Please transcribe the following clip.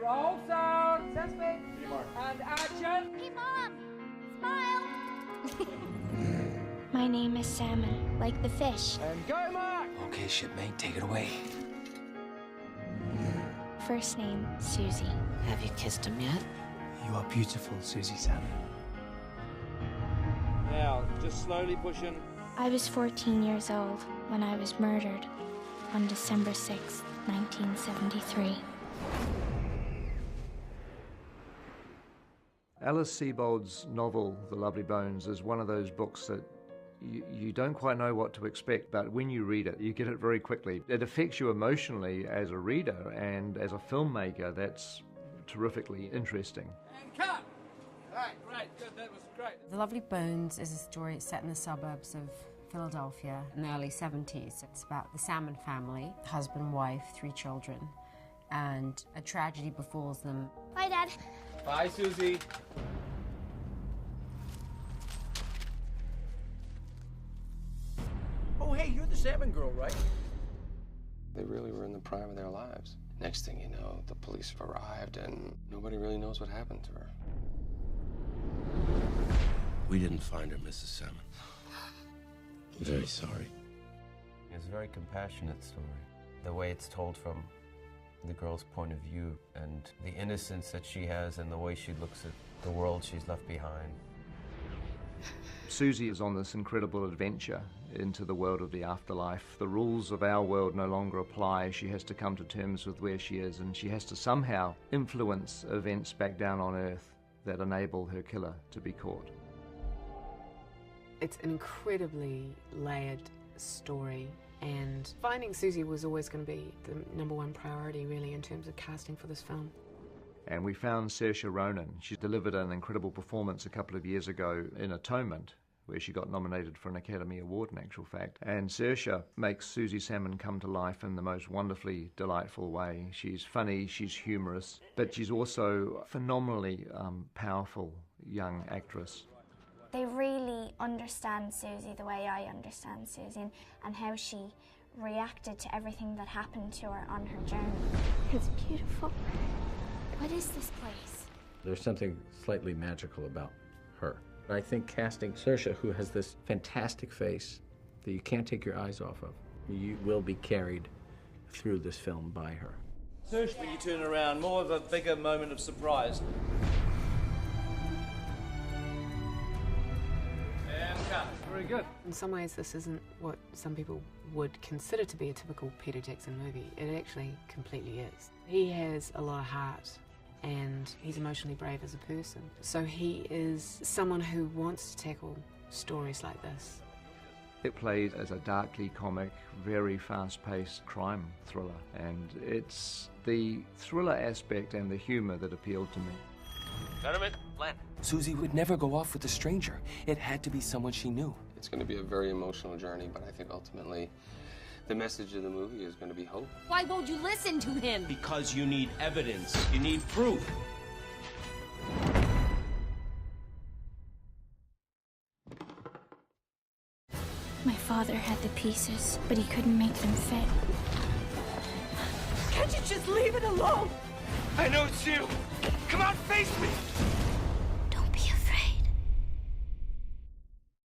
Roll sound, suspect, and action. Hey, Mom! Smile! My name is Salmon, like the fish. And go, Mark! Okay, shipmate, take it away. First name, Susie. Have you kissed him yet? You are beautiful, Susie Salmon. Now, just slowly push in. I was 14 years old when I was murdered on December 6th, 1973. Alice Sebold's novel, The Lovely Bones, is one of those books that you don't quite know what to expect, but when you read it, you get it very quickly. It affects you emotionally as a reader, and as a filmmaker, that's terrifically interesting. And cut! Right, great, good, that was great. The Lovely Bones is a story set in the suburbs of Philadelphia in the early 70s. It's about the Salmon family, husband, wife, 3 children, and a tragedy befalls them. Bye, Dad. Bye, Susie. Oh, hey, you're the salmon girl, right? They really were in the prime of their lives. Next thing you know, the police have arrived and nobody really knows what happened to her. We didn't find her, Mrs. Salmon. I'm very sorry. It's a very compassionate story. The way it's told from the girl's point of view and the innocence that she has and the way she looks at the world she's left behind. Susie is on this incredible adventure into the world of the afterlife. The rules of our world no longer apply. She has to come to terms with where she is, and she has to somehow influence events back down on Earth that enable her killer to be caught. It's an incredibly layered story, and finding Susie was always going to be the #1 priority, really, in terms of casting for this film. And we found Saoirse Ronan. She delivered an incredible performance a couple of years ago in Atonement, where she got nominated for an Academy Award, in actual fact. And Saoirse makes Susie Salmon come to life in the most wonderfully delightful way. She's funny, she's humorous, but she's also a phenomenally powerful young actress. They really understand Susie the way I understand Susie, and how she reacted to everything that happened to her on her journey. It's beautiful. What is this place? There's something slightly magical about her. I think casting Saoirse, who has this fantastic face that you can't take your eyes off of, you will be carried through this film by her. Saoirse, when you turn around, more of a bigger moment of surprise. And cut. Very good. In some ways, this isn't what some people would consider to be a typical Peter Jackson movie. It actually completely is. He has a lot of heart, and he's emotionally brave as a person. So he is someone who wants to tackle stories like this. It plays as a darkly comic, very fast-paced crime thriller, and it's the thriller aspect and the humor that appealed to me. Gentlemen, Len. Susie would never go off with a stranger. It had to be someone she knew. It's going to be a very emotional journey, but I think ultimately the message of the movie is going to be hope. Why won't you listen to him? Because you need evidence. You need proof. My father had the pieces, but he couldn't make them fit. Can't you just leave it alone? I know it's you. Come out, face me.